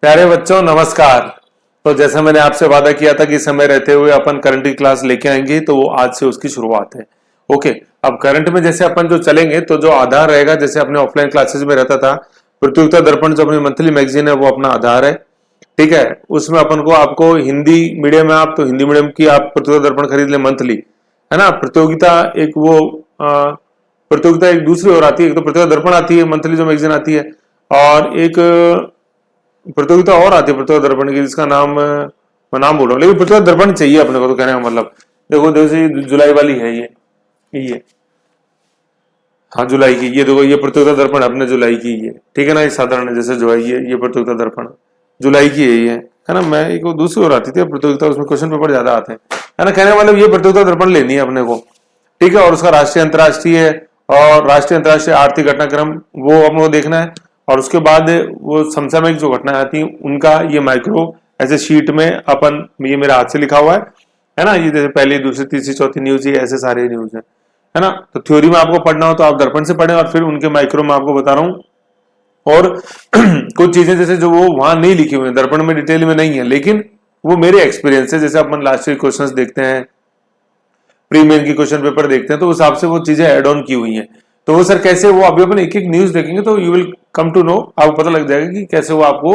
प्यारे बच्चों नमस्कार। तो जैसा मैंने आपसे वादा किया था कि समय रहते हुए अपन करंट की क्लास लेके आएंगे, तो वो आज से उसकी शुरुआत है। ओके, अब करंट में जैसे अपन जो चलेंगे तो जो आधार रहेगा, जैसे अपने ऑफलाइन क्लासेस में रहता था, प्रतियोगिता दर्पण जो अपनी मंथली मैगजीन है वो अपना आधार है। ठीक है, उसमें अपन को आपको हिंदी मीडियम है आप तो हिंदी मीडियम की आप प्रतियोगिता दर्पण खरीद ले मंथली, है ना। प्रतियोगिता एक वो प्रतियोगिता एक दूसरी और आती है, एक तो प्रतियोगिता दर्पण आती है मंथली जो मैगजीन आती है, और एक प्रतियोगिता और आती है प्रतियोगिता दर्पण की, जिसका नाम मैं नाम बोल रहा हूँ, लेकिन प्रतियोगिता दर्पण चाहिए अपने को। तो कहने का मतलब देखो जैसे जुलाई वाली है ये हाँ जुलाई की, ये देखो ये प्रतियोगिता दर्पण अपने जुलाई की ये, ठीक है ना। ये साधारण है जैसे जो है ये प्रतियोगिता दर्पण जुलाई की है ये, है ना। मैं एक दूसरी और आती थी प्रतियोगिता, उसमें क्वेश्चन पेपर ज्यादा आते हैं, है ना। कहने का मतलब ये प्रतियोगिता दर्पण लेनी है अपने को, ठीक है। और उसका राष्ट्रीय अंतर्राष्ट्रीय और राष्ट्रीय अंतर्राष्ट्रीय आर्थिक घटनाक्रम वो अपने को देखना है। और उसके बाद वो समसामयिक जो घटनाएं आती हैं उनका ये माइक्रो ऐसे शीट में अपन, ये मेरे हाथ से लिखा हुआ है ना। ये जैसे पहली दूसरी तीसरी चौथी न्यूज, ये ऐसे सारे न्यूज है ना। तो थ्योरी में आपको पढ़ना हो तो आप दर्पण से पढ़ें, और फिर उनके माइक्रो में आपको बता रहा हूं। और कुछ चीजें जैसे जो वो वहां नहीं लिखी हुई है दर्पण में डिटेल में नहीं है, लेकिन वो मेरे एक्सपीरियंस है। जैसे अपन लास्ट ईयर क्वेश्चंस देखते हैं, प्री मेन की क्वेश्चन पेपर देखते हैं, तो उस हिसाब से वो चीजें एड ऑन की हुई हैं। तो वो सर कैसे, वो अभी अपन एक एक न्यूज देखेंगे तो you will come to know, आपको पता लग जाएगा कि कैसे वो आपको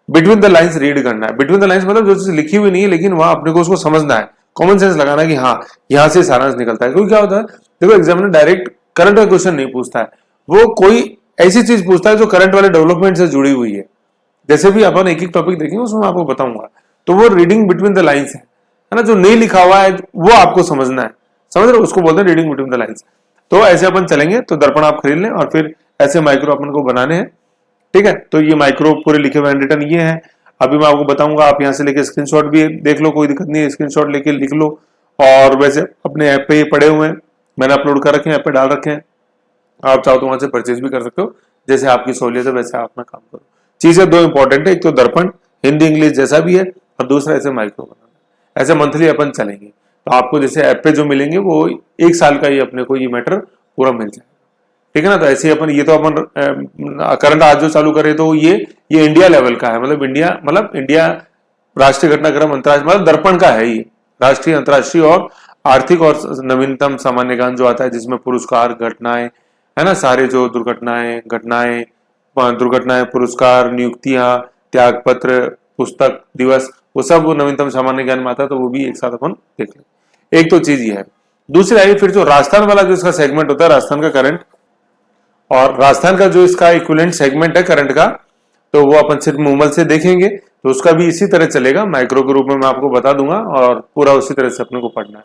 बिटवीन द लाइंस रीड करना है। बिटवीन द लाइंस मतलब जो चीज लिखी हुई नहीं है लेकिन वहां अपने को उसको समझना है, कॉमन सेंस लगाना कि हाँ यहां से सारांश निकलता है। क्योंकि क्या होता है, देखो एग्जामिनर डायरेक्ट करंट का क्वेश्चन नहीं पूछता है, वो कोई ऐसी चीज पूछता है जो करंट वाले डेवलपमेंट से जुड़ी हुई है। जैसे भी अपन एक एक टॉपिक देखेंगे उसमें आपको बताऊंगा, तो वो रीडिंग बिटवीन द लाइंस है ना। जो नहीं लिखा हुआ है वो आपको समझना है, समझ रहे हो, उसको बोलते हैं रीडिंग बिटवीन द लाइंस। तो ऐसे अपन चलेंगे, तो दर्पण आप खरीद लें और फिर ऐसे माइक्रो अपन को बनाने हैं, ठीक है। तो ये माइक्रो पूरे लिखे हुए हैंड ये है। अभी मैं आपको बताऊंगा, आप यहां से लेके स्क्रीनशॉट भी देख लो, कोई दिक्कत नहीं है, स्क्रीनशॉट लेके लिख लो। और वैसे अपने ऐप पे ये पड़े हुए हैं, मैंने अपलोड कर रखे हैं, ऐप पे डाल रखे हैं, आप चाहो तो वहां से परचेज भी कर सकते हो, जैसे आपकी सहूलियत है वैसे आप अपना काम करो। चीजें दो इंपॉर्टेंट है, एक तो दर्पण हिंदी इंग्लिश जैसा भी है, और दूसरा ऐसे माइक्रो बनाना। ऐसे मंथली अपन चलेंगे, तो आपको जैसे ऐप पे जो मिलेंगे वो एक साल का ही अपने को ये मैटर पूरा मिल जाएगा, ठीक है ना। तो ऐसे ही अपन, ये तो अपन करंट आज जो चालू करे तो ये इंडिया लेवल का है, मतलब इंडिया राष्ट्रीय घटनाक्रम अंतर्राष्ट्रीय, मतलब दर्पण का है ये, राष्ट्रीय अंतर्राष्ट्रीय और आर्थिक और नवीनतम सामान्य ज्ञान जो आता है, जिसमें पुरस्कार घटनाएं, है ना, सारे जो दुर्घटनाएं पुरस्कार नियुक्तियां त्याग पत्र पुस्तक दिवस, वो सब वो नवीनतम सामान्य ज्ञान में आता है, तो वो भी एक साथ अपन देख लें। एक तो चीज ये है। दूसरी आई फिर जो राजस्थान वाला जो इसका सेगमेंट होता है, राजस्थान का करंट, और राजस्थान का जो इसका इक्विवेलेंट सेगमेंट है करंट का, तो वो अपन सिर्फ मूमल से देखेंगे, तो उसका भी इसी तरह चलेगा, माइक्रो के रूप में मैं आपको बता दूंगा, और पूरा उसी तरह से अपने को पढ़ना है,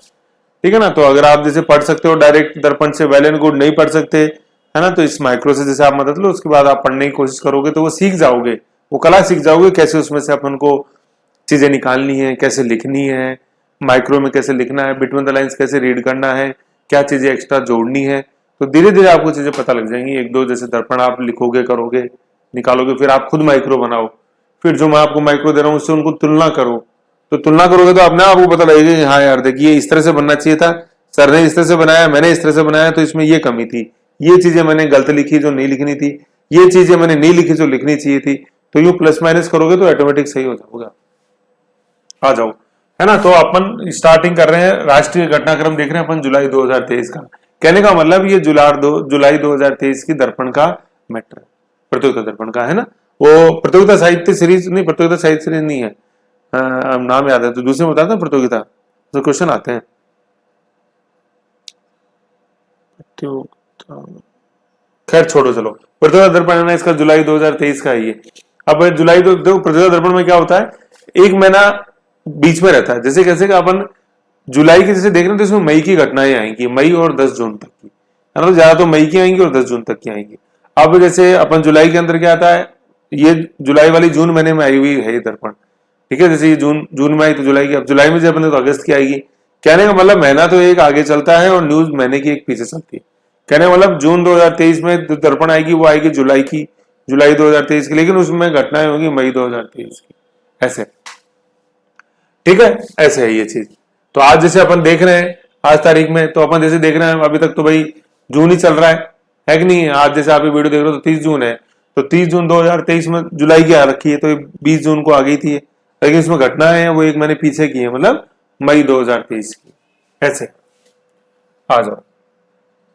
ठीक है ना। तो अगर आप जैसे पढ़ सकते हो डायरेक्ट दर्पण से, वेल एंड गुड, नहीं पढ़ सकते है ना, तो इस माइक्रो से जैसे आप मदद लो, उसके बाद आप पढ़ने की कोशिश करोगे तो वो सीख जाओगे, वो कला सीख जाओगे, कैसे उसमें से अपन को चीजें निकालनी है, कैसे लिखनी है, माइक्रो में कैसे लिखना है, बिटवीन द लाइंस कैसे रीड करना है, क्या चीजें एक्स्ट्रा जोड़नी है। तो धीरे धीरे आपको चीजें पता लग जाएंगी। एक दो जैसे दर्पण आप लिखोगे, करोगे, निकालोगे, फिर आप खुद माइक्रो बनाओ, फिर जो मैं आपको माइक्रो दे रहा हूँ उससे उनको तुलना करो, तो तुलना करोगे तो अपने आपको पता लगेगा हाँ यार देखिए इस तरह से बनना चाहिए था, सर ने इस तरह से बनाया, मैंने इस तरह से बनाया, तो इसमें ये कमी थी, ये चीजें मैंने गलत लिखी जो नहीं लिखनी थी, ये चीजें मैंने नहीं लिखी जो लिखनी चाहिए थी। तो यूं प्लस माइनस करोगे तो ऑटोमेटिक सही हो जाओगे। आ जाओ, है ना। तो अपन स्टार्टिंग कर रहे हैं, राष्ट्रीय घटनाक्रम देख रहे हैं अपन जुलाई 2023 का। कहने का मतलब ये जुलाई 2023 की दर्पण का मैटर, प्रतियोगिता दर्पण का, है ना। वो प्रतियोगिता साहित्य सीरीज नहीं, प्रतियोगिता साहित्य सीरीज नहीं है, नाम याद है तो दूसरे में बताते हैं प्रतियोगिता, तो क्वेश्चन आते हैं। खैर छोड़ो, चलो प्रतियोगिता दर्पण है ना, इसका जुलाई 2023 का है ये। अब जुलाई देखो प्रतियोगिता दर्पण में क्या होता है, एक महीना बीच में रहता है। जैसे कैसे कि अपन जुलाई की जैसे देख रहे हैं तो इसमें मई की घटनाएं आएंगी, मई और 10 जून तक की, है ना। तो ज्यादा तो मई की आएंगी और 10 जून तक की आएंगी। अब जैसे अपन जुलाई के अंदर क्या आता है, ये जुलाई वाली जून महीने में आई हुई है ये दर्पण, ठीक है। जैसे ये जून में आई तो जुलाई की, अब जुलाई में जब अपने तो अगस्त की आएगी। कहने का मतलब महीना तो एक आगे चलता है और न्यूज महीने की एक पीछे चलती है। कहने का मतलब जून 2023 में दर्पण आएगी वो आएगी जुलाई 2023 की, लेकिन उसमें घटनाएं होंगी मई 2023 की, ऐसे, ठीक है। ऐसे है ये चीज। तो आज जैसे अपन देख रहे हैं आज तारीख में, तो अपन जैसे देख रहे हैं अभी तक तो भाई जून ही चल रहा है कि नहीं। आज जैसे आप वीडियो देख रहे हो तो 30 जून है, तो 30 जून 2023 में जुलाई की आ रखी है, तो 20 जून को आ गई थी, लेकिन इसमें घटनाएं हैं वो एक मैंने पीछे की है, मतलब मई 2023 की। ऐसे आ जाओ,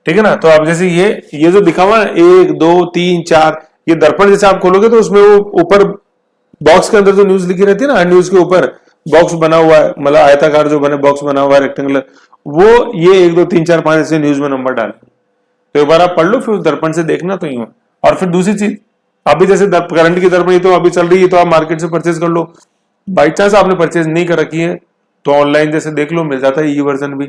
ठीक है ना। तो आप जैसे ये जो दिखा हुआ है 1 2 3 4, ये दर्पण जैसे आप खोलोगे तो उसमें वो ऊपर बॉक्स के अंदर जो न्यूज लिखी रहती है ना, न्यूज के ऊपर बॉक्स बना हुआ है, मतलब आयताकार जो बने बॉक्स बना हुआ है रेक्टेंगुलर, वो ये 1 2 3 4 5 ऐसे न्यूज में नंबर डाले, तो एक बार आप पढ़ लो, फिर उस दर्पण से देखना तो यूं। और फिर दूसरी चीज, अभी जैसे करंट की दर्पण तो अभी चल रही है, तो आप मार्केट से परचेज कर लो। बाई चांस आपने परचेज नहीं कर रखी है तो ऑनलाइन जैसे देख लो, मिल जाता है ई वर्जन भी।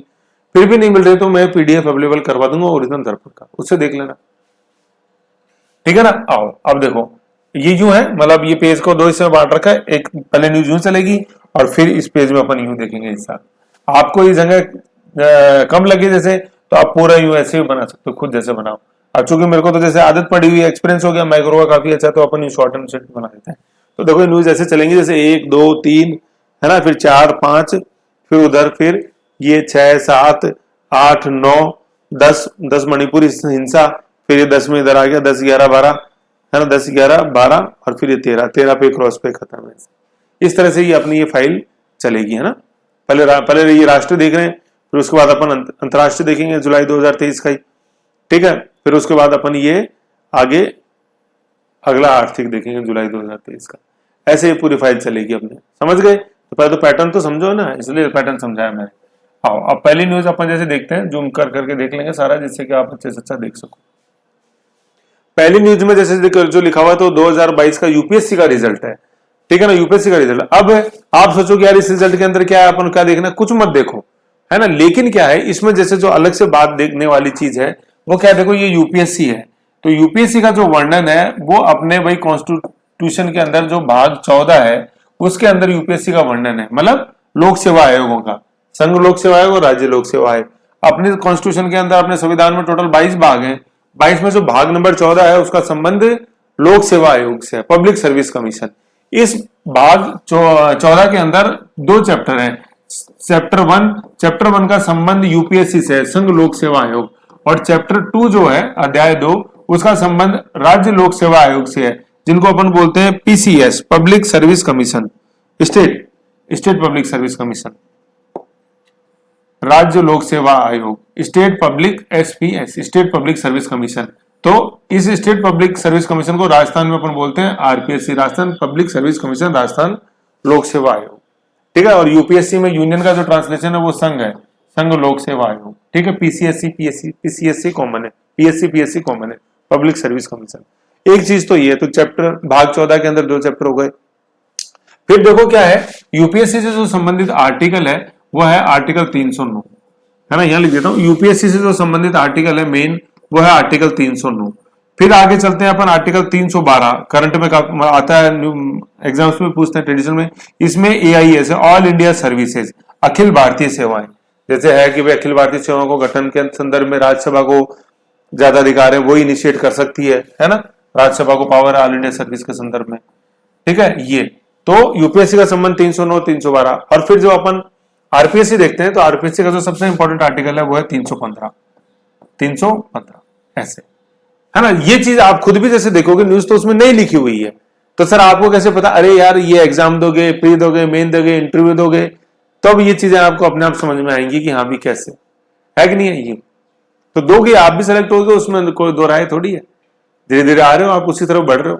फिर भी नहीं मिल रहे तो मैं पीडीएफ अवेलेबल करवा दूंगा ओरिजिनल दर्पण का, उससे देख लेना, ठीक है ना। आओ अब देखो, ये यूं है, मतलब ये पेज को दो हिस्से में बांट रखा है, एक पहले न्यूज यूं चलेगी और फिर इस पेज में अपन यूं देखेंगे हिस्सा। आपको ये जगह कम लगे जैसे, तो आप पूरा यूं ऐसे भी बना सकते हो, खुद जैसे बनाओ। अब चूंकि मेरे को तो जैसे आदत पड़ी हुई है, एक्सपीरियंस हो गया माइक्रो का काफी अच्छा, तो अपन शॉर्ट एंड स्वीट बना देते हैं। तो देखो न्यूज ऐसे चलेंगे, जैसे 1 2 3 है ना, फिर 4 5, फिर उधर फिर ये 6 7 8 9 10, 10 मणिपुर हिंसा, फिर ये 10 में इधर आ गया, 10 11 12 है ना, 10 11 12, और फिर ये 13 पे क्रॉस पे खत्म है। इस तरह से ये अपनी ये फाइल चलेगी, है ना। पहले ये राष्ट्रीय देख रहे हैं, फिर उसके बाद अपन अंतरराष्ट्रीय देखेंगे जुलाई 2023 का ही, ठीक है। फिर उसके बाद अपन ये आगे अगला आर्थिक देखेंगे जुलाई 2023 का। ऐसे ये पूरी फाइल चलेगी अपने, समझ गए। तो पहले तो पैटर्न तो समझो ना, इसलिए पैटर्न समझाया मैंने। आओ अब पहली न्यूज अपन जैसे देखते हैं, जूम कर करके देख लेंगे सारा, जिससे कि आप अच्छे से अच्छा देख सको। पहली न्यूज में जैसे जो लिखा हुआ है, तो 2022 का यूपीएससी का रिजल्ट है, ठीक है ना, यूपीएससी का रिजल्ट। अब आप सोचो कि यार इस रिजल्ट के अंदर क्या है, अपन क्या देखना, कुछ मत देखो, है ना। लेकिन क्या है इसमें, जैसे जो अलग से बात देखने वाली चीज है वो क्या, देखो ये यूपीएससी है, तो यूपीएससी का जो वर्णन है वो अपने भाई कॉन्स्टिट्यूशन के अंदर जो भाग 14 है उसके अंदर यूपीएससी का वर्णन है, मतलब लोक सेवा आयोगों का, संघ लोक सेवा आयोग और राज्य लोक सेवा आयोग। अपने कॉन्स्टिट्यूशन के अंदर, अपने संविधान में टोटल 22 भाग हैं, 22 में जो भाग नंबर 14 है उसका संबंध लोक सेवा आयोग से है, पब्लिक सर्विस कमीशन। इस भाग 14 के अंदर 2 चैप्टर हैं। चैप्टर 1 का संबंध यूपीएससी से, संघ लोक सेवा आयोग, और चैप्टर 2 जो है अध्याय 2, उसका संबंध राज्य लोक सेवा आयोग से है, जिनको अपन बोलते हैं PCS, public service commission, state public service commission, राज्य लोक सेवा आयोग, state public SPS, state public service commission. तो इस स्टेट पब्लिक सर्विस कमीशन को राजस्थान में अपन बोलते हैं RPSC, Rajasthan public service commission, Rajasthan लोक सेवा आयोग, ठीक है। और यूपीएससी में यूनियन का जो ट्रांसलेशन है वो संघ है, संघ लोक सेवा आयोग, ठीक है। पीसीएससी कॉमन है, पीएससी कॉमन है, पब्लिक सर्विस कमीशन। एक चीज तो ये, तो चैप्टर भाग 14 के अंदर 2 चैप्टर हो गए। फिर देखो क्या है, यूपीएससी से जो संबंधित आर्टिकल है वो है आर्टिकल 309, है ना, यहां लिख देता हूं। यूपीएससी से जो संबंधित आर्टिकल है मेन, वो है आर्टिकल 309। फिर आगे चलते हैं अपन आर्टिकल 312, करंट में आता है, एग्जाम्स में पूछते हैं ट्रेडिशनल में। इसमें एआईएस है, all India services, Akhil Bharatiya सेवाएं, जैसे है कि भाई अखिल भारतीय सेवाओं को गठन के संदर्भ में राज्यसभा को ज्यादा अधिकार है, वो इनिशिएट कर सकती है ना, राज्यसभा को पावर है ऑल इंडिया सर्विस के संदर्भ में, ठीक है। ये तो यूपीएससी का संबंध 309 312। और फिर जो अपन आरपीएससी देखते हैं, तो आरपीएससी का जो सबसे इंपॉर्टेंट आर्टिकल है वो है 315 ऐसे, है ना। ये चीज आप खुद भी जैसे देखोगे, न्यूज तो उसमें नहीं लिखी हुई है, तो सर आपको कैसे पता, अरे यार ये एग्जाम दोगे, प्री दोगे, मेन दोगे, इंटरव्यू दोगे, तब तो ये चीजें आपको अपने आप समझ में आएंगी कि हाँ भी कैसे है कि नहीं है। ये तो दोगे, आप भी सेलेक्ट होगे, उसमें कोई दो राय थोड़ी है, धीरे धीरे आ रहे हो आप, उसी तरफ बढ़ रहे हो,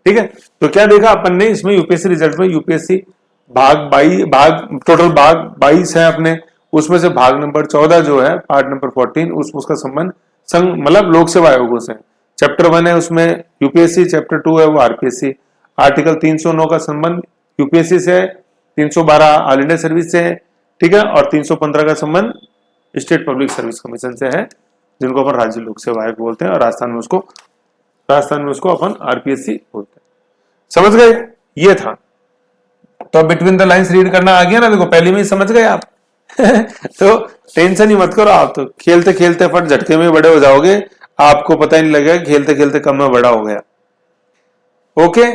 ठीक है। तो क्या देखा अपन ने इसमें यूपीएससी रिजल्ट में, यूपीएससी टोटल भाग 22 है अपने, उसमें से भाग नंबर 14 जो है, पार्ट नंबर 14, उसका संबंध संघ मतलब लोक सेवा आयोगों से। चैप्टर 1 है उसमें यूपीएससी, चैप्टर 2 है वो आरपीएससी। आर्टिकल 309 का संबंध यूपीएससी से है, 312 ऑल इंडिया सर्विस से है, ठीक है। और 315 का संबंध स्टेट पब्लिक सर्विस कमीशन से है, जिनको अपन राज्य लोक सेवा आयोग बोलते हैं, और राजस्थान में उसको अपन आरपीएससी बोलते हैं। समझ गए, ये था। तो बिटवीन द लाइंस रीड करना आ गया ना, देखो पहले में ही समझ गए आप। तो टेंशन ही मत करो, आप तो खेलते खेलते फट झटके में बड़े हो जाओगे, आपको पता ही नहीं लगेगा, खेलते खेलते कम में बड़ा हो गया। ओके,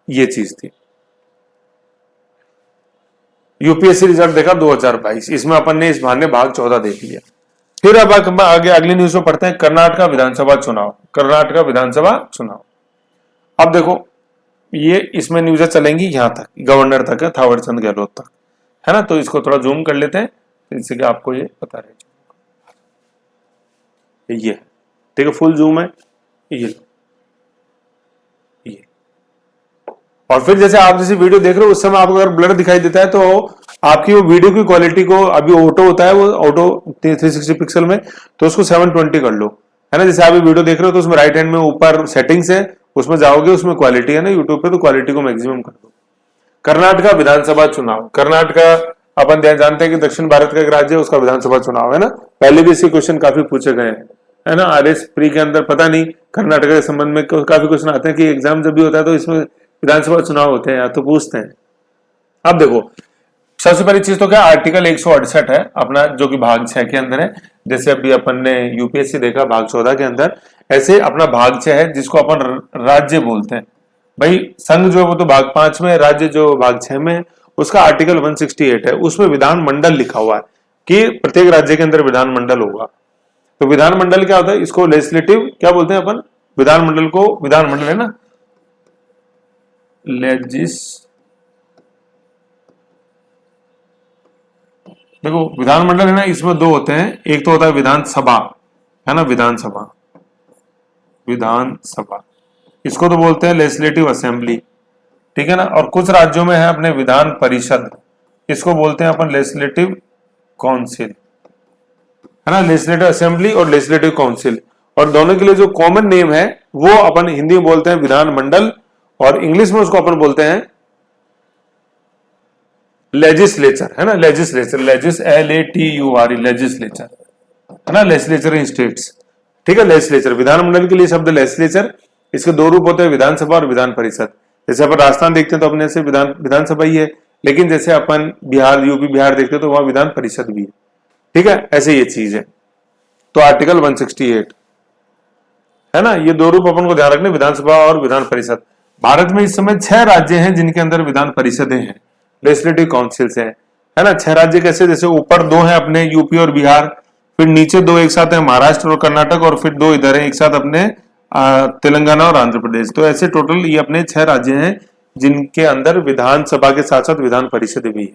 ये चीज थी। यूपीएससी रिजल्ट देखा 2022, इसमें अपन ने इस बहाने भाग 14 देख लिया। फिर अब आगे अगली न्यूज में पढ़ते हैं कर्नाटक विधानसभा चुनाव। अब देखो ये इसमें न्यूज़ें चलेंगी यहाँ तक, गवर्नर तक है, थावर चंद गहलोत तक, है ना। तो इसको थोड़ा जूम कर लेते हैं जिससे कि आपको ये पता रहे। ये ठीक है, फुल जूम है ये। और फिर जैसे आप जैसे वीडियो देख रहे हो उस समय आपको अगर ब्लर दिखाई देता है तो आपकी वो वीडियो की क्वालिटी को, अभी ऑटो होता है वो ऑटो 360 पिक्सल में, तो उसको 720 कर लो, है ना। जैसे आप वीडियो देख रहे हो तो उसमें राइट हैंड में ऊपर सेटिंग्स है, उसमें जाओगे, उसमें क्वालिटी है ना यूट्यूब पे, तो क्वालिटी को मैक्सिमम कर दो। कर्नाटका विधानसभा चुनाव, कर्नाटका अपन जानते हैं कि दक्षिण भारत का एक राज्य है, उसका विधानसभा चुनाव है ना। पहले भी इसके क्वेश्चन काफी पूछे गए हैं, है ना। आरएस प्री के अंदर पता नहीं कर्नाटका के संबंध में काफी क्वेश्चन आते हैं कि एग्जाम जब भी होता है तो इसमें विधानसभा चुनाव होते हैं या तो पूछते हैं। अब देखो सबसे पहली चीज तो क्या, आर्टिकल 168 है अपना, जो कि भाग 6 के अंदर है। जैसे अभी अपन ने यूपीएससी देखा भाग 14 के अंदर, ऐसे अपना भाग 6 है जिसको अपन राज्य बोलते हैं। भाई संघ जो है वो तो भाग 5 में, राज्य जो भाग 6 में है, उसका आर्टिकल 168 है, उसमें विधानमंडल लिखा हुआ है कि प्रत्येक राज्य के अंदर विधानमंडल होगा। तो विधानमंडल क्या होता है, इसको लेजिस्लेटिव क्या बोलते हैं अपन, विधानमंडल को, विधानमंडल है ना, देखो विधानमंडल है ना, इसमें दो होते हैं, एक तो होता है विधानसभा, है ना, विधानसभा, विधानसभा इसको तो बोलते हैं लेजिस्लेटिव असेंबली, ठीक है ना। और कुछ राज्यों में है अपने विधान परिषद, इसको बोलते हैं अपन लेजिस्लेटिव काउंसिल, है ना। लेजिस्लेटिव असेंबली और लेजिस्लेटिव काउंसिल, और दोनों के लिए जो कॉमन नेम है वो अपन हिंदी में बोलते हैं विधानमंडल, और इंग्लिश में उसको अपन बोलते हैं लेजिस्लेचर, है ना। लेजिस्लेचर, LATURE, लेजिस्लेचर, है ना, लेजिस्लेचर इन स्टेट्स, ठीक है। लेजिस्लेचर, विधानमंडल के लिए शब्द लेजिस्लेचर, इसके दो रूप होते हैं, विधानसभा और विधान परिषद। जैसे अपन राजस्थान देखते हैं तो अपने से विधानसभा ही है, लेकिन जैसे अपन बिहार, यूपी बिहार देखते हैं तो वहां विधान परिषद भी है, ठीक है। ऐसे ये चीज है। तो आर्टिकल 168 है ना, ये दो रूप अपन को ध्यान रखने, विधानसभा और विधान परिषद। भारत में इस समय 6 राज्य हैं जिनके अंदर विधान परिषदें हैं, लेजिस्लेटिव काउंसिल्स है ना। 6 राज्य कैसे, जैसे ऊपर 2 हैं अपने यूपी और बिहार, फिर नीचे 2 एक साथ है महाराष्ट्र और कर्नाटक, और फिर 2 इधर है एक साथ अपने तेलंगाना और आंध्र प्रदेश। तो ऐसे टोटल ये अपने 6 राज्य हैं जिनके अंदर विधानसभा के साथ साथ विधान परिषद भी है,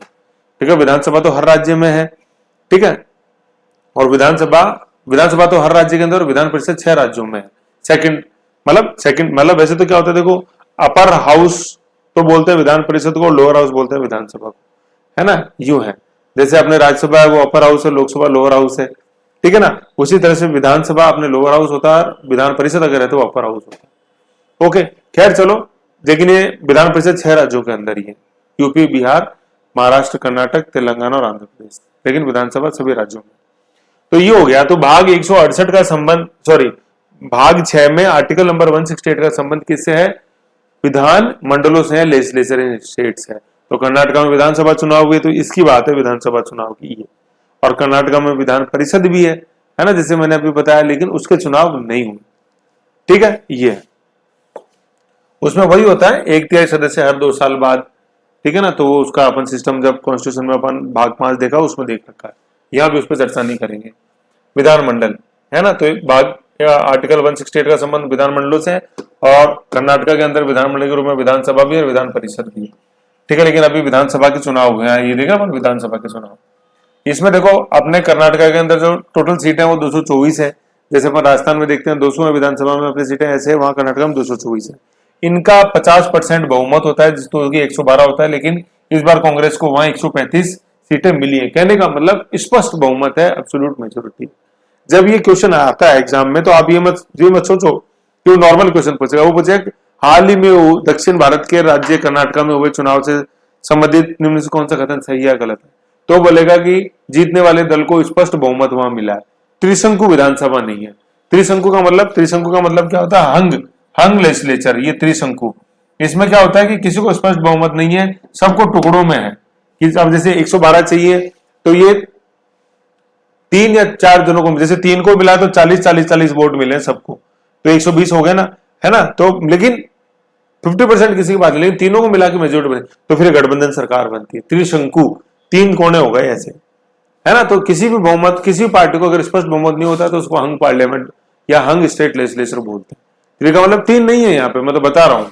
ठीक है। विधानसभा तो हर राज्य में है, ठीक है, और विधानसभा तो हर राज्य के अंदर, विधान परिषद 6 राज्यों में है। सेकंड मतलब वैसे तो क्या होता है, देखो अपर हाउस तो बोलते हैं विधान परिषद को, लोअर हाउस बोलते हैं विधानसभा को, है ना, यूं है। जैसे अपने राज्यसभा है वो अपर हाउस है, लोकसभा लोअर हाउस है, ठीक है ना। उसी तरह से विधानसभा अपने लोअर हाउस होता है, विधान परिषद अगर है तो अपर हाउस होता है। ओके, खैर चलो, लेकिन ये विधान परिषद 6 राज्यों के अंदर ही है, यूपी, बिहार, महाराष्ट्र, कर्नाटक, तेलंगाना और आंध्र प्रदेश, लेकिन विधानसभा सभी राज्यों में। तो ये हो गया। तो भाग 168 का संबंध, भाग 6 में आर्टिकल नंबर 168 का संबंध किससे है, विधान मंडलों से है, लेजिस्लेचर इन स्टेट्स है। तो कर्नाटका में विधानसभा चुनाव हुए तो इसकी बात है विधानसभा चुनाव की है, और कर्नाटका में विधान परिषद भी है ना, जैसे मैंने अभी बताया, लेकिन उसके चुनाव नहीं हुए, ठीक है। ये है, उसमें वही होता है 1/3 सदस्य हर 2 साल बाद, ठीक है ना। तो उसका अपन सिस्टम जब कॉन्स्टिट्यूशन में अपन भाग 5 देखा उसमें देख रखा है, यहाँ भी उस पर चर्चा नहीं करेंगे। विधानमंडल है ना, तो एक भाग आर्टिकल 168 का संबंध विधानमंडलों से है, और कर्नाटका के अंदर विधानमंडल के रूप में विधानसभा भी है और विधान परिषद भी है, ठीक है। लेकिन अभी विधानसभा के चुनाव हुए हैं, ये देखा अपन विधानसभा के चुनाव। इसमें देखो अपने कर्नाटका के अंदर जो टोटल सीटें वो 224 है, जैसे अपन राजस्थान में देखते हैं 200 है विधानसभा में अपनी सीटें, ऐसे वहां कर्नाटका में 224 है। इनका 50% बहुमत होता है, जिसको 112 होता है, लेकिन इस बार कांग्रेस को वहां 135 सीटें मिली है। कहने का मतलब स्पष्ट बहुमत है, एब्सोल्यूट मेजोरिटी। जब ये क्वेश्चन आता है एग्जाम में तो आप ये मत सोचो कि वो नॉर्मल क्वेश्चन पूछेगा, वो पूछेगा हाल ही में दक्षिण भारत के राज्य कर्नाटका में हुए चुनाव से संबंधित निम्न से कौन सा कथन सही है गलत है, तो बोलेगा कि जीतने वाले दल को स्पष्ट बहुमत वहां मिला है। त्रिशंकु विधानसभा नहीं है। त्रिशंकु का मतलब क्या होता है, हंग लेजिस्लेचर, ये त्रिशंकु। इसमें क्या होता है कि किसी को स्पष्ट बहुमत नहीं है, सबको टुकड़ों में है कि अब जैसे 112 चाहिए तो ये 3 या 4 जनों को, जैसे 3 को मिला तो 40 वोट मिले सबको, तो 120 हो गए ना, है ना। तो लेकिन 50% किसी की बात नहीं, लेकिन तीनों को मिला के मेजोरिटी बने तो फिर गठबंधन सरकार बनती है। त्रिशंकु, 3 कोने हो गए ऐसे, है ना। तो किसी भी बहुमत, किसी पार्टी को अगर स्पष्ट बहुमत नहीं होता तो उसको हंग पार्लियामेंट या हंग स्टेट लेजिस्लेचर बोलते हैं। 3 का मतलब 3 नहीं है यहाँ पे, मैं तो बता रहा हूं,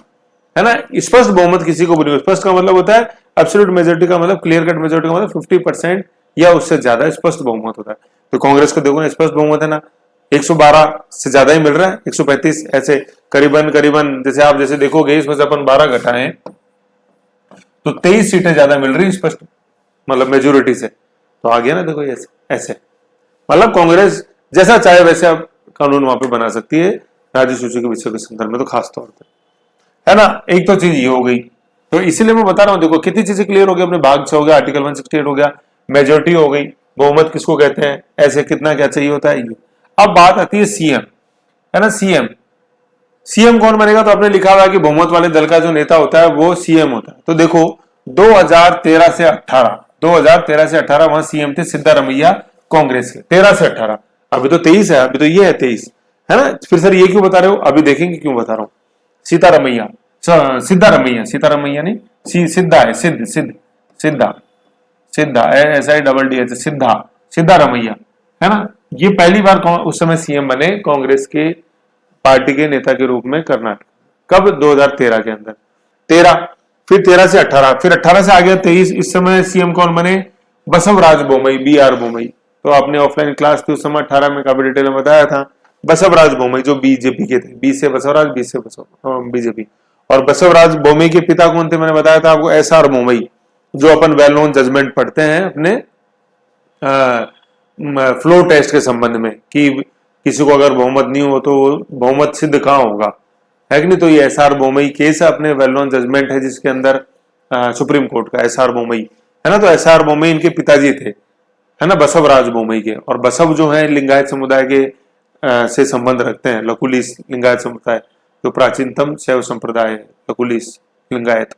है ना। स्पष्ट बहुमत किसी को भी नहीं, स्पष्ट का मतलब होता है एब्सोल्यूट मेजोरिटी का मतलब, क्लियर कट मेजोरिटी का मतलब 50% या उससे ज्यादा स्पष्ट बहुमत होता है। तो कांग्रेस को देखो ना, स्पष्ट बहुमत है ना, 112 से ज्यादा ही मिल रहा है, 135 ऐसे करीबन करीबन, जैसे आप जैसे देखोगे इसमें से अपन 12 घटाएं तो 23 सीटें ज्यादा मिल रही स्पष्ट मतलब मेजोरिटी से, तो आ गया ना, देखो ऐसे ऐसे, मतलब कांग्रेस जैसा चाहे वैसे अब कानून वहां पे बना सकती है राज्य सूची के विषय के संदर्भ में, तो खास तौर पर, है ना। एक तो चीज ये हो गई, तो इसीलिए मैं बता रहा हूं, देखो कितनी चीजें क्लियर हो गई, अपने भाग से हो गया, आर्टिकल 168 हो गया, मेजोरिटी हो गई, बहुमत किसको कहते हैं, ऐसे कितना क्या चाहिए होता है ये। अब बात आती है सीएम, है ना, सीएम। सीएम कौन बनेगा, तो आपने लिखा हुआ है कि बहुमत वाले दल का जो नेता होता है वो सीएम होता है। तो देखो 2013 से 18 वहां सीएम थे सिद्धारमैया कांग्रेस के, 13 से 18, अभी तो 23 है, अभी तो ये है 23, है ना। फिर सर ये क्यों बता रहे हो, अभी देखेंगे क्यों बता रहा हूं। सीतारमैया, सीतारमैया नहीं, सिद्धा है, सिद्धा सिद्धा SIDD सिद्धारमैया, है ना। ये पहली बार उस समय सीएम बने कांग्रेस के पार्टी के नेता के रूप में कर्नाटक, कब, 2013 के अंदर, 13, फिर 13 से 18, फिर 18 से आ गया 23, इस समय सीएम कौन बने, बसवराज बोमई, BR बोमई। तो आपने ऑफलाइन क्लास थी उस समय 18 में काफी डिटेल में बताया था, बसवराज बोमई जो बीजेपी के थे, बी से बसवराज, बी से बीजेपी। और बसवराज बोमई के पिता कौन थे, मैंने बताया था आपको, SR बोमई, जो अपन वेल नोन जजमेंट पढ़ते हैं अपने फ्लो टेस्ट के संबंध में कि किसी को अगर बहुमत नहीं हो तो बहुमत सिद्ध कहां होगा, है कि नहीं। तो ये SR बोमई केस है, अपने वेल नोन जजमेंट है जिसके अंदर सुप्रीम कोर्ट का, SR बोमई, है ना। तो SR बोमई इनके पिताजी थे, है ना, बसवराज बोमई के। और बसव जो है लिंगायत समुदाय के से संबंध रखते हैं, लकुलिस लिंगायत समुदाय जो प्राचीनतम शैव संप्रदाय है, लकुलिस लिंगायत,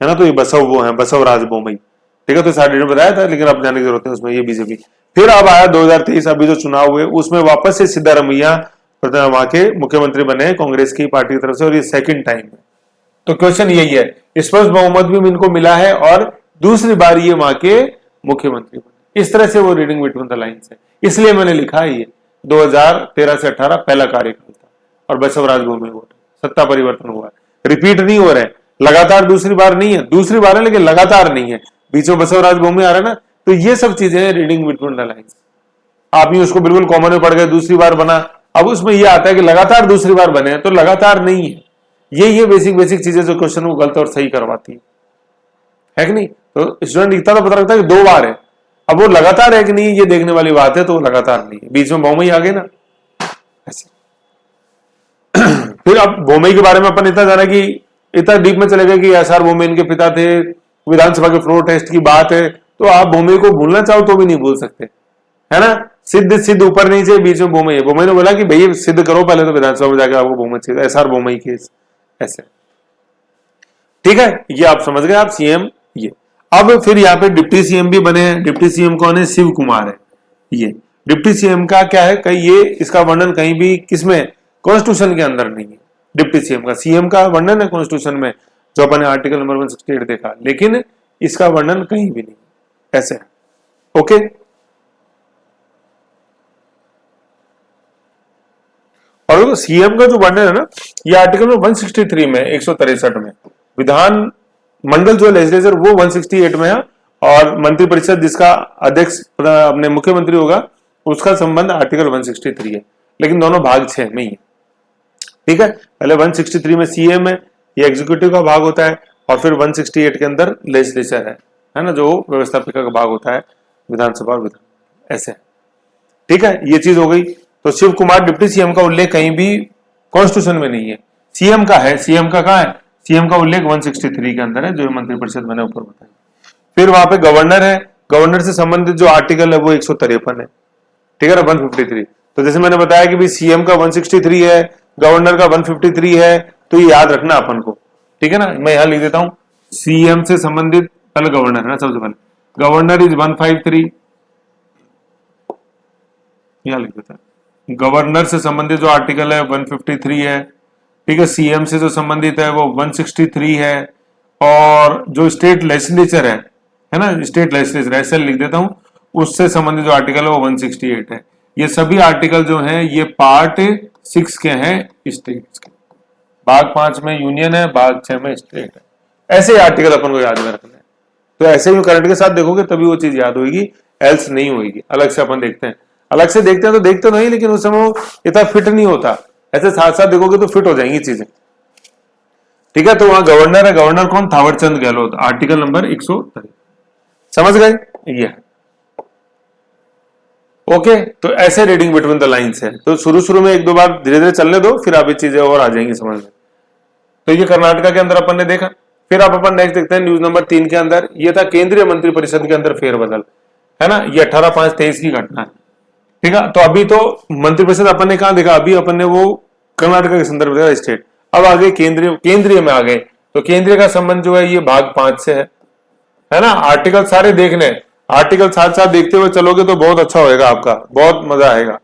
है ना। तो ये बसव वो है, बसवराज बोमई, ठीक है। तो सारे बताया था, लेकिन अब जाने की जरूरत है उसमें, ये बीजेपी। फिर अब आया 2023, अभी जो चुनाव हुए उसमें वापस से सिद्धारमैया वहां के मुख्यमंत्री बने कांग्रेस की पार्टी की तरफ से, और ये सेकंड टाइम है। तो क्वेश्चन यही है, स्पष्ट बहुमत भी इनको मिला है और दूसरी बार ये वहां के मुख्यमंत्री बने। इस तरह से वो रीडिंग बिटवीन द लाइन्स है, इसलिए मैंने लिखा है ये 2013 से 18 पहला कार्यकाल था और बसवराज बोमई वोट, सत्ता परिवर्तन हुआ है, रिपीट नहीं हो रहे हैं, लगातार दूसरी बार नहीं है, दूसरी बार है लेकिन लगातार नहीं है, बीच में बसवराज बोमई आ रहा है ना। तो ये सब चीजें हैं रीडिंग बिटवीन द लाइन्स। आप ही उसको बिल्कुल कॉमन में पढ़ गए, दूसरी बार बना, अब उसमें ये आता है कि लगातार दूसरी बार बने, तो लगातार नहीं है। ये बेसिक चीजें जो क्वेश्चन को गलत और सही करवाती है कि नहीं। तो स्टूडेंट लिखता तो पता लगता है कि 2 बार है, अब वो लगातार है कि नहीं ये देखने वाली बात है, तो वो लगातार नहीं है, बीच में बोमई आ गए ना ऐसे। फिर अब बोमई के बारे में अपन इतना जाना कि इतना डीप में चले गए कि SR बोमई इनके पिता थे, विधानसभा के फ्लोर टेस्ट की बात है, तो आप बोमई को भूलना चाहो तो भी नहीं भूल सकते, है ना। सिद्ध ऊपर नहीं चाहिए, बीच में बोमई है। बोमई ने बोला कि भाई सिद्ध करो पहले, तो विधानसभा में जाकर आपको बहुमत चाहिए, SR बोमई केस ऐसे, ठीक है। ये आप समझ गए, आप सीएम ये। अब फिर यहाँ पे डिप्टी सीएम भी बने हैं। डिप्टी सीएम कौन है, शिव कुमार है। ये डिप्टी सीएम का क्या है, कहीं ये इसका वर्णन कहीं भी किसमें, कॉन्स्टिट्यूशन के अंदर नहीं है। डिप्टी सीएम का, सीएम का वर्णन है कॉन्स्टिट्यूशन में, जो अपन ने आर्टिकल नंबर 168 देखा, लेकिन इसका वर्णन कहीं भी नहीं, ऐसे है, ओके। और सीएम का जो वर्णन है ना, ये आर्टिकल 163 में, 163 में, विधान मंडल जो लेजिस्लेचर वो 168 में है, और मंत्रिपरिषद जिसका अध्यक्ष अपने मुख्यमंत्री होगा उसका संबंध आर्टिकल 163 है, लेकिन दोनों भाग 6 में ही है, ठीक है। पहले 163 में सीएम है, ये एग्जीक्यूटिव का भाग होता है, और फिर 168 के अंदर लेजिस्लेचर है ना, जो व्यवस्थापिका का भाग होता है, विधानसभा और विधान, ऐसे, ठीक है। ये चीज हो गई। तो शिव कुमार डिप्टी सीएम का उल्लेख कहीं भी कॉन्स्टिट्यूशन में नहीं है, सीएम का है। सीएम का कहां है, सीएम का उल्लेख 163 के अंदर है, जो मंत्रिपरिषद मैंने ऊपर बताया। फिर वहां पे गवर्नर है, गवर्नर से संबंधित जो आर्टिकल है वो 153 है, ठीक है ना, 153। तो जैसे मैंने बताया कि भाई सीएम का 163 है, गवर्नर का 153 है, तो ये याद रखना अपन को, ठीक है ना। मैं यहां लिख देता हूं, सीएम से संबंधित पहले गवर्नर है ना, सबसे पहले गवर्नर इज 153, यहां लिख देता है। गवर्नर से संबंधित जो आर्टिकल है 153 है, ठीक है। सीएम से जो संबंधित है वो 163 है, और जो स्टेट लेजिस्लेचर है ना, स्टेट लेजिस्लेचर ऐसे लिख देता हूं, उससे संबंधित जो आर्टिकल है वो 168 है। ये सभी आर्टिकल जो हैं ये पार्ट 6 के हैं स्टेट्स के, भाग 5 में यूनियन है, भाग 6 में स्टेट है। ऐसे आर्टिकल अपन को याद में रखना है। तो ऐसे ही करंट के साथ देखोगे तभी वो चीज याद होगी, एल्स नहीं होगी। अलग से अपन देखते हैं, अलग से देखते हैं तो देखते नहीं, लेकिन उस समय वो इतना फिट नहीं होता। ऐसे साथ साथ देखोगे तो फिट हो जाएंगी चीजें। ठीक है, तो वहां गवर्नर है, गवर्नर कौन? Thawarchand Gehlot, article number 123। समझ गए? ये है। ओके, तो ऐसे रीडिंग बिटवीन द लाइंस है। तो शुरू शुरू में एक दो बार धीरे धीरे चलने दो, फिर आप ये चीजें और आ जाएंगी समझ में। तो ये कर्नाटका के अंदर अपन ने देखा। फिर आप अपन नेक्स्ट देखते हैं न्यूज नंबर 3 के अंदर। ये था केंद्रीय मंत्रिपरिषद के अंदर फेरबदल, है ना। ये 18/5/23 की घटना है। ठीक है, तो अभी तो मंत्रिपरिषद अपन ने कहा देखा, अभी अपन ने वो कर्नाटका के संदर्भ में स्टेट। अब आगे केंद्रीय में आ गए। तो केंद्रीय का संबंध जो है ये भाग 5 से है ना। आर्टिकल सारे देखने, आर्टिकल साथ साथ देखते हुए चलोगे तो बहुत अच्छा होएगा, आपका बहुत मजा आएगा।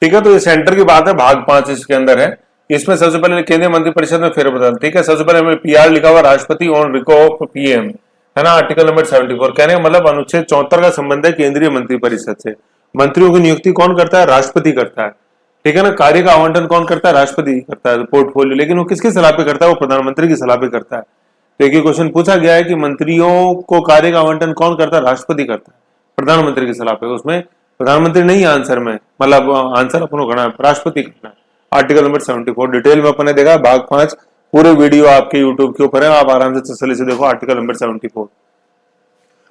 ठीक है, तो ये सेंटर की बात है, भाग 5 इसके अंदर है। इसमें सबसे पहले केंद्रीय मंत्रिपरिषद में फेरबदल। ठीक है, सबसे पहले हमें पीआर लिखा हुआ, राष्ट्रपति ऑन रिको ऑफ पीएम, है ना। Article number 74। कहने का मतलब अनुच्छेद 74 का संबंध है केंद्रीय मंत्रिपरिषद से। मंत्रियों की नियुक्ति कौन करता है? राष्ट्रपति करता है। ठीक है ना। कार्य का आवंटन कौन करता है? राष्ट्रपति करता है, पोर्टफोलियो। लेकिन वो किसकी सलाह पे करता है? वो प्रधानमंत्री की सलाह पे करता है। तो एक क्वेश्चन पूछा गया है कि मंत्रियों को कार्य का आवंटन कौन करता है? राष्ट्रपति करता है, प्रधानमंत्री की सलाह पे। उसमें प्रधानमंत्री नहीं आंसर में, मतलब आंसर अपन को करना है, राष्ट्रपति करना है। आर्टिकल नंबर 74 डिटेल में अपन ने देखा। भाग 5 पूरे वीडियो आपके यूट्यूब के ऊपर है, आप आराम से तसल्ली से देखो। Article number 74।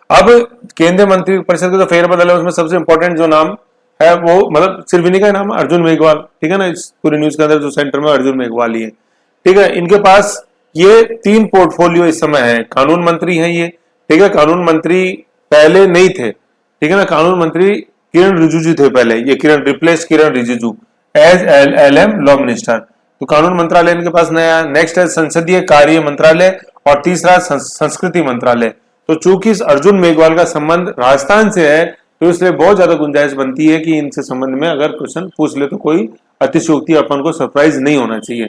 अब केंद्रीय मंत्रिपरिषद का जो फेरबदल है उसमें सबसे इंपॉर्टेंट जो नाम है वो, मतलब सिर्फ इन्हीं का नाम, अर्जुन मेघवाल। ठीक है ना, इस पूरी न्यूज के अंदर जो सेंटर में अर्जुन मेघवाल ही है। ठीक है, इनके पास ये 3 पोर्टफोलियो इस समय है। कानून मंत्री हैं ये। ठीक है, कानून मंत्री पहले नहीं थे। ठीक है ना, कानून मंत्री किरण रिजिजू थे पहले। ये Kiran replace Kiran Rijiju as LM law minister. तो कानून मंत्रालय इनके पास नया। नेक्स्ट है संसदीय कार्य मंत्रालय और तीसरा संस्कृति मंत्रालय। तो चूंकि अर्जुन मेघवाल का संबंध राजस्थान से है तो इसलिए बहुत ज्यादा गुंजाइश बनती है कि इनसे संबंध में अगर क्वेश्चन पूछ ले तो कोई अतिशयोक्ति अपन को सरप्राइज नहीं होना चाहिए।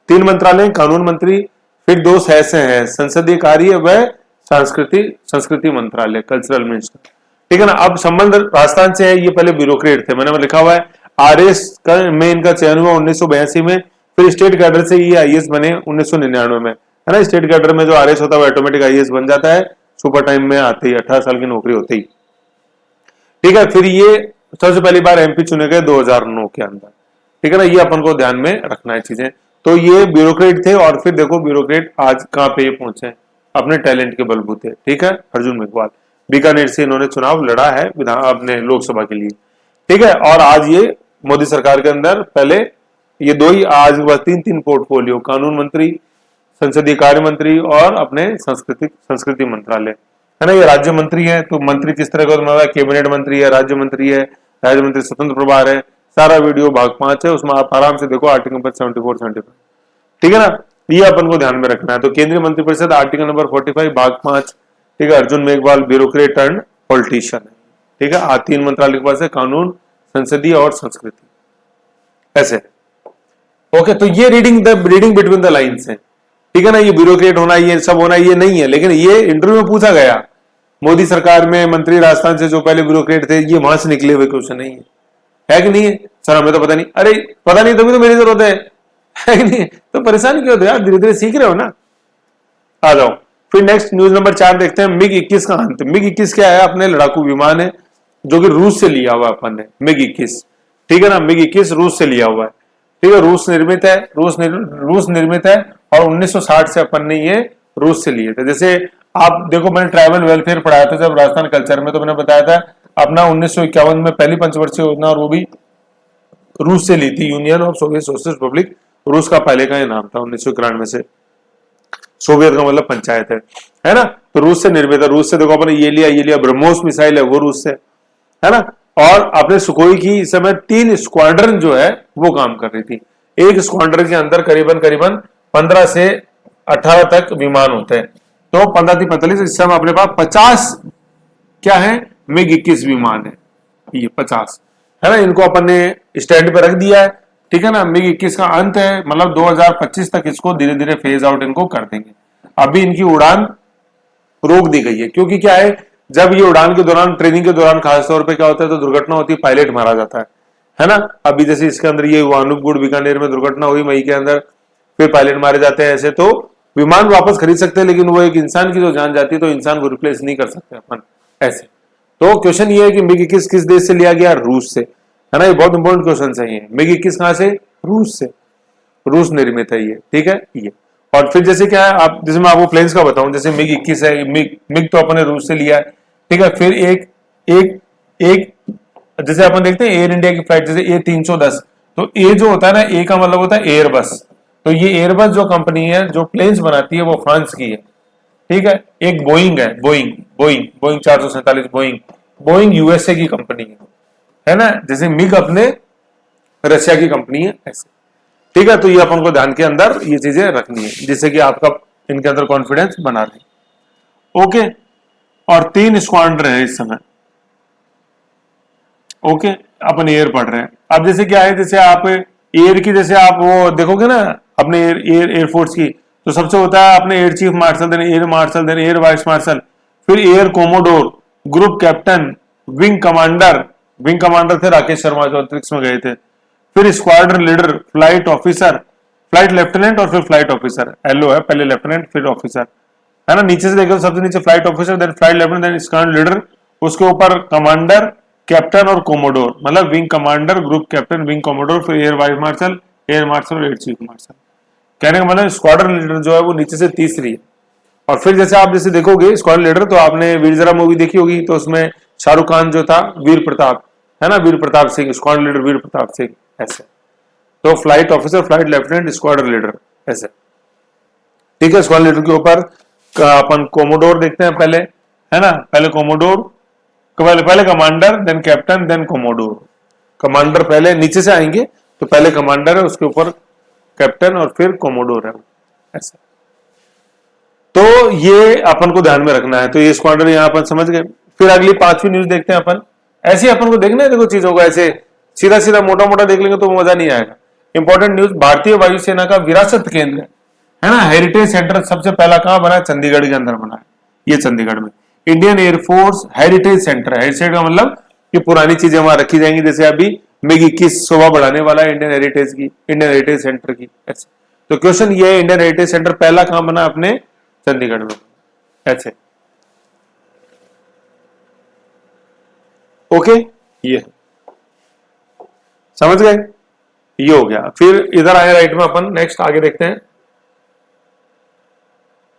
3 मंत्रालय, कानून मंत्री, फिर 2 ऐसे हैं, संसदीय कार्य व संस्कृति मंत्रालय, कल्चरल मिनिस्टर। ठीक है ना। अब संबंध राजस्थान से है। ये पहले ब्यूरोक्रेट थे, मैंने लिखा हुआ है। RS में इनका चयन हुआ 1982 में। फिर स्टेट कैडर से ये IAS बने 1999 में, है ना। स्टेट कैडर में जो RS होता है वो ऑटोमेटिक IAS बन जाता है सुपर टाइम में आते ही, 18 साल की नौकरी होते ही। ठीक है, फिर ये सबसे पहली बार MP चुने गए 2009 के अंदर। ठीक है ना, ये अपन को ध्यान में रखना है चीजें। तो ये ब्यूरोक्रेट थे और फिर देखो ब्यूरोक्रेट आज कहां पे पहुंचे, अपने टैलेंट के बलबूते। ठीक है, अर्जुन मेघवाल बीकानेर से इन्होंने चुनाव लड़ा है अपने लोकसभा के लिए। ठीक है, और आज ये मोदी सरकार के अंदर पहले ये 2 ही, आज बस 3 पोर्टफोलियो, कानून मंत्री, संसदीय कार्य मंत्री और अपने संस्कृति मंत्रालय, है ना। ये राज्य मंत्री है। तो मंत्री किस तरह का? कैबिनेट मंत्री है, राज्य मंत्री है, राज्य मंत्री स्वतंत्र प्रभार है। सारा वीडियो भाग 5 है, उसमें आप आराम से देखो। Article number 74, 75। ठीक है ना, ये अपन को ध्यान में रखना है। तो केंद्रीय मंत्रिपरिषद आर्टिकल नंबर 45 भाग 5। ठीक है, Arjun Meghwal bureaucrat turn politician है। ठीक है, 3 मंत्रालय के पास है, कानून, संसदीय और संस्कृति, ऐसे। ओके, तो ये रीडिंग बिटवीन द लाइन्स है। ठीक है ना, ये ब्यूरोक्रेट होना, ये सब होना ये नहीं है, लेकिन ये इंटरव्यू में पूछा गया। मोदी सरकार में मंत्री राजस्थान से जो पहले ब्यूरोक्रेट थे, ये वहां से निकले हुए क्वेश्चन नहीं है कि नहीं है? सर हमें तो पता नहीं। अरे पता नहीं तभी तो मेरी जरूरत है कि नहीं? तो परेशान क्यों होते यार, धीरे धीरे सीख रहे हो ना। आ जाओ, फिर नेक्स्ट न्यूज नंबर 4 देखते हैं। MiG-21 का अंत। MiG-21 क्या है? अपने लड़ाकू विमान है जो कि रूस से लिया हुआ अपन ने, MiG-21। ठीक है ना, MiG-21 रूस से लिया हुआ है। ठीक है, रूस निर्मित है, रूस निर्मित है और 1960 से अपन ने ये रूस से लिए थे। जैसे आप देखो, मैंने ट्राइबल वेलफेयर पढ़ाया था जब राजस्थान कल्चर में, तो मैंने बताया था अपना 1951 में पहली पंचवर्षीय योजना, और वो भी रूस से ली थी, union of Soviet socialist Republic. रूस का पहले का ये नाम था 1991 से। सोवियत का मतलब पंचायत है ना। तो रूस से निर्मित है। रूस से देखो अपने ये लिया ब्रह्मोस मिसाइल है, वो रूस से, है ना। और अपने सुखोई की इस समय 3 स्क्वाड्रन जो है वो काम कर रही थी। एक स्क्वाड्रन के अंदर करीबन 15 से 18 तक विमान होते हैं। तो 15-45, इस समय अपने पास 50 क्या है? MiG-21 विमान है, ये 50, है ना। इनको अपन ने स्टैंड पे रख दिया है। ठीक है ना, MiG-21 का अंत है, मतलब 2025 तक इसको धीरे धीरे फेज आउट इनको कर देंगे। अभी इनकी उड़ान रोक दी गई है, क्योंकि क्या है, जब ये उड़ान के दौरान, ट्रेनिंग के दौरान खासतौर पे क्या होता है, तो दुर्घटना होती है, पायलट मारा जाता है ना। अभी जैसे इसके अंदर ये हुआ, अनूपगढ़ बीकानेर में दुर्घटना हुई मई के अंदर, फिर पायलट मारे जाते हैं। ऐसे तो विमान वापस खरीद सकते हैं, लेकिन वो एक इंसान की जो जान जाती है तो इंसान को रिप्लेस नहीं कर सकते अपन ऐसे। तो क्वेश्चन ये है कि मिग 21 किस देश से लिया गया? रूस से, है ना। ये बहुत इंपॉर्टेंट क्वेश्चन है ये। मिग 21 कहां से? रूस से, रूस निर्मित है ये, ठीक है ये। और फिर जैसे क्या है, आप जैसे मैं आपको प्लेन्स का बताऊं, जैसे मिग 21 है, मिग तो अपने रूस से लिया है, ठीक है। फिर एक एक एक जैसे अपन देखते हैं एयर इंडिया की फ्लाइट, जैसे A310, तो ए जो होता है ना, ए का मतलब होता है एयरबस। तो ये एयरबस जो कंपनी है जो प्लेन्स बनाती है वो फ्रांस की है, ठीक है। एक बोइंग है, Boeing Boeing Boeing 447, Boeing Boeing USA की कंपनी है ना। जैसे मिग अपने रशिया की कंपनी है ऐसे, ठीक है। तो ये अपन को ध्यान के अंदर ये चीजें रखनी है, जिससे कि आपका इनके अंदर कॉन्फिडेंस बना रहे। ओके, और 3 स्क्वाड्रन है इस समय। ओके, अपन एयर पढ़ रहे हैं। अब जैसे क्या है, जैसे आप एयर की, जैसे आप वो देखोगे ना अपने एयरफोर्स की, तो सबसे होता है अपने air chief marshal, then air marshal, then air vice marshal, फिर air commodore, group captain, wing commander. Wing commander थे राकेश शर्मा जो अंतरिक्ष में गए थे। फिर squadron leader, flight officer, flight lieutenant, और फिर फ्लाइट ऑफिसर। एलओ है, पहले लेफ्टिनेंट फिर ऑफिसर, है ना। नीचे से देखो सबसे नीचे flight officer, then flight lieutenant, then squadron leader, उसके ऊपर कमांडर, कैप्टन और कोमोडोर, मतलब wing commander, group captain, wing commodore, फिर air vice marshal, air marshal और एयर चीफ मार्शल। कहने का मतलब स्क्वाड्रन लीडर जो है वो नीचे से तीसरी है। और फिर जैसे आप जैसे देखोगे स्क्वाड्रन लीडर, तो आपने वीर ज़रा मूवी देखी होगी, तो उसमें शाहरुख खान जो था वीर प्रताप, है ना, वीर प्रताप सिंह, स्क्वाड्रन लीडर वीर प्रताप सिंह ऐसे। तो flight officer, flight lieutenant, squadron leader ऐसे, ठीक है। स्क्वाड्रन लीडर के ऊपर अपन कोमोडोर देखते हैं पहले, है ना। पहले कोमोडोर, पहले commander, then captain, then commodore. Commander पहले नीचे से आएंगे, तो पहले कमांडर है, उसके ऊपर कैप्टन और फिर कोमोडोर है ऐसा। तो ये अपन को ध्यान में रखना है। तो ये स्क्वाड्रन यहां अपन समझ गए। फिर अगली 5वीं न्यूज देखते हैं अपन। ऐसे अपन को देखना है, देखो चीजों को ऐसे सीधा सीधा मोटा मोटा देख लेंगे तो मजा नहीं आएगा। इंपॉर्टेंट न्यूज, भारतीय वायुसेना का विरासत केंद्र है ना, हेरिटेज सेंटर सबसे पहला कहां बना? चंडीगढ़ के अंदर बना है, ये चंडीगढ़ में। इंडियन एयरफोर्स हेरिटेज सेंटर है। हेरिटेज का मतलब कि पुरानी चीजें वहां रखी जाएंगी, जैसे अभी मिग 21 शोभा बढ़ाने वाला है इंडियन हेरिटेज की, इंडियन हेरिटेज सेंटर की ऐसे। तो क्वेश्चन ये है, इंडियन हेरिटेज सेंटर पहला कहां बना? अपने चंडीगढ़ में ऐसे। ओके, ये समझ गए, ये हो गया। फिर इधर आए राइट में अपन, नेक्स्ट आगे देखते हैं।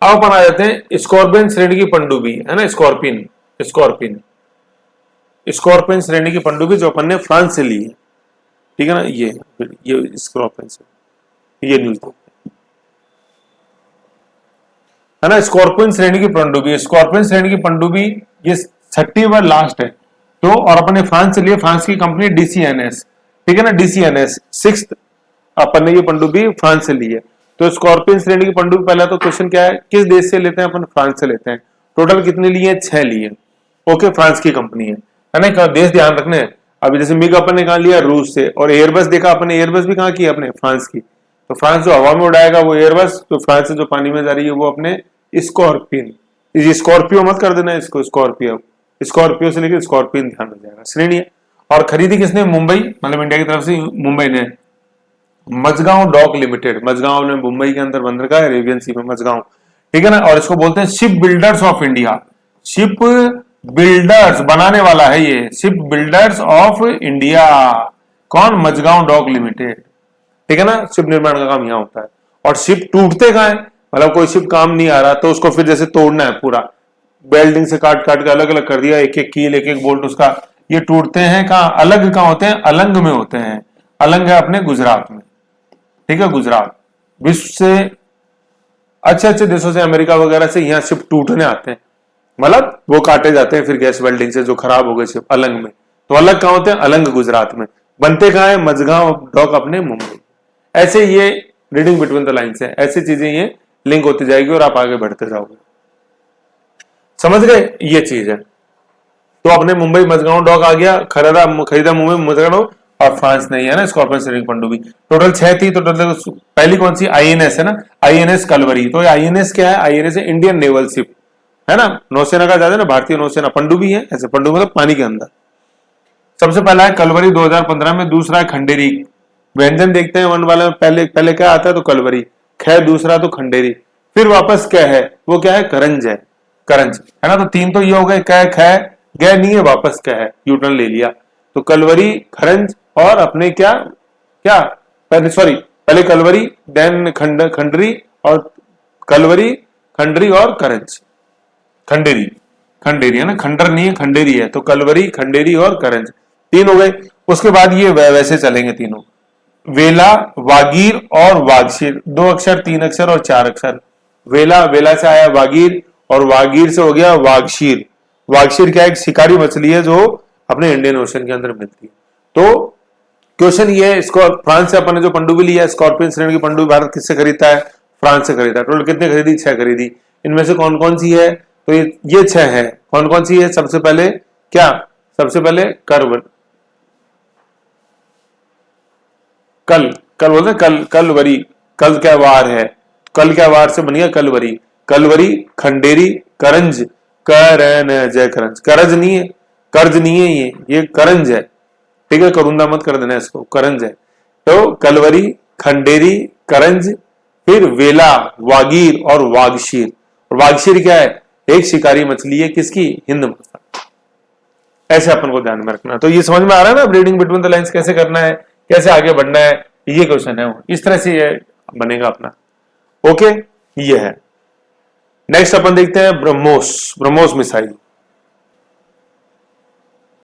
अब अपन आ जाते हैं स्कॉर्पियन श्रेणी की पनडुब्बी, है ना, स्कॉर्पियन स्कॉर्पियन स्कॉर्पियन श्रेणी की पनडुब्बी जो अपन ने फ्रांस से ली है, ठीक है ना। ये स्कॉर्पियन से ये न्यूज है ना। स्कॉर्पियन श्रेणी की पनडुब्बी, स्कॉर्पियन श्रेणी की पनडुब्बी ये 6ठी व लास्ट है। तो और अपन ने फ्रांस से लिए, फ्रांस की कंपनी DCNS, ठीक है ना, DCNS 6th अपन ने ये पनडुब्बी फ्रांस से ली है। तो स्कॉर्पियन श्रेणी की पनडुब्बी, पहला तो क्वेश्चन क्या है, किस देश से लेते हैं? अपन फ्रांस से लेते हैं। टोटल कितने लिए? 6 लिए। ओके, फ्रांस की कंपनी है ना। देश ध्यान रखने हैं। अभी जैसे मिग अपन ने कहा लिया? रूस से। और एयरबस देखा अपने, एयरबस भी कहाँ की है? अपने फ्रांस की। तो फ्रांस जो हवा में उड़ाएगा वो एयरबस, तो फ्रांस से जो पानी में जा रही है वो अपने स्कॉर्पियन। स्कॉर्पियो मत कर देना इसको, स्कॉर्पियो, स्कॉर्पियो से लेकर स्कॉर्पियन ध्यान में जाएगा, श्रेणी है। और खरीदी किसने? मुंबई, मतलब इंडिया की तरफ से मुंबई ने। मजगांव डॉक लिमिटेड, मजगांव ने मुंबई के अंदर बंद रखा है, अरेबियन सी में मजगांव, ठीक है ना। और इसको बोलते हैं ship builders of India. Ship builders बनाने वाला है ये, शिप बिल्डर्स ऑफ इंडिया। कौन? मजगांव डॉक लिमिटेड, ठीक है ना। शिप निर्माण का काम यहाँ होता है। और शिप टूटते कहाँ है? मतलब कोई शिप काम नहीं आ रहा तो उसको फिर जैसे तोड़ना है पूरा, वेल्डिंग से काट काट के अलग अलग कर दिया, एक एक कील, एक एक बोल्ट उसका। ये टूटते हैं कहाँ? अलग कहाँ होते हैं? अलंग में होते हैं। अलंग है अपने गुजरात में, ठीक है, गुजरात। विश्व से अच्छे अच्छे देशों से, अमेरिका वगैरह से यहाँ शिप टूटने आते हैं, मतलब वो काटे जाते हैं फिर गैस वेल्डिंग से, जो खराब हो गए शिप अलंग में। तो अलग कहाँ होते हैं? अलंग गुजरात में। बनते कहाँ है? मजगांव डॉक अपने मुंबई। ऐसे ये रीडिंग बिटवीन द लाइन्स है, ऐसी चीजें ये लिंक होती जाएगी और आप आगे बढ़ते जाओगे। समझ गए, ये चीज है। तो अपने मुंबई मजगांव डॉक आ गया, खरीदा मुंबई मजगांव। और फ्रांस नहीं है ना स्कॉर्पियन श्रेणी पनडुब्बी। टोटल 6 थी। तो टोटल पहली कौन सी? INS है ना, INS कलवरी। तो INS क्या है? INS है इंडियन नेवल शिप, है ना, नौसेना का ज्यादा ना, भारतीय नौसेना। पनडुब्बी है ऐसे, पनडुब्बी मतलब पानी के अंदर। सबसे पहला है कलवरी 2015 में, दूसरा है खंडेरी। व्यंजन देखते हैं वन वाले में, पहले क्या आता है? तो कलवरी। ख दूसरा तो खंडेरी, फिर वापस क है, वो क्या है, करंज है, करंज है ना। तो तीन तो ये हो गए, क ख ग नहीं है, वापस क है, यूटर्न ले लिया। तो कलवरी, खरंज और अपने क्या क्या पहले, सॉरी पहले कलवरी देन खंडरी और कलवरी, खंडरी और करंज, खंडेरी, खंडेरी है ना, खंडर नहीं है, खंडेरी है। तो कलवरी, खंडेरी और करंज तीन हो गए। उसके बाद ये वैसे चलेंगे तीनों, वेला, वागीर और वागशीर, दो अक्षर, तीन अक्षर और चार अक्षर। वेला, वेला से आया वागीर और वागीर से हो गया वागशीर। वागशीर क्या है, एक शिकारी मछली है जो अपने इंडियन ओशन के अंदर मिलती है। तो क्वेश्चन ये है, इसको फ्रांस से अपन ने जो पनडुब्बी लिया है, स्कॉर्पियन श्रेणी की पनडुब्बी भारत किससे खरीदता है, फ्रांस से खरीदा। टोटल कितने खरीदी, 6 खरीदी। इनमें से कौन कौन सी है, तो ये 6 है। कौन कौन सी है, सबसे पहले क्या, सबसे पहले कल कल बोलते कल, कलवरी, कल क्या वार है, कल क्या वार से बन गया कलवरी, कलवरी, खंडेरी, करंज, करन जय करंज, करज नहीं है, कर्ज नहीं है, ये करंज है, ठीक है, करुंदा मत कर देना इसको, करंज है। तो कलवरी, खंडेरी, करंज, फिर वेला, वागीर और वागशीर। और वागशीर क्या है, एक शिकारी मछली है, किसकी, हिंद महासागर। ऐसे अपन को ध्यान में रखना। तो ये समझ में आ रहा है ना, रीडिंग बिटवीन द लाइंस कैसे करना है, कैसे आगे बढ़ना है, ये क्वेश्चन है वो, इस तरह से ये बनेगा अपना। ओके, ये है। नेक्स्ट अपन देखते हैं ब्रह्मोस, ब्रह्मोस मिसाइल।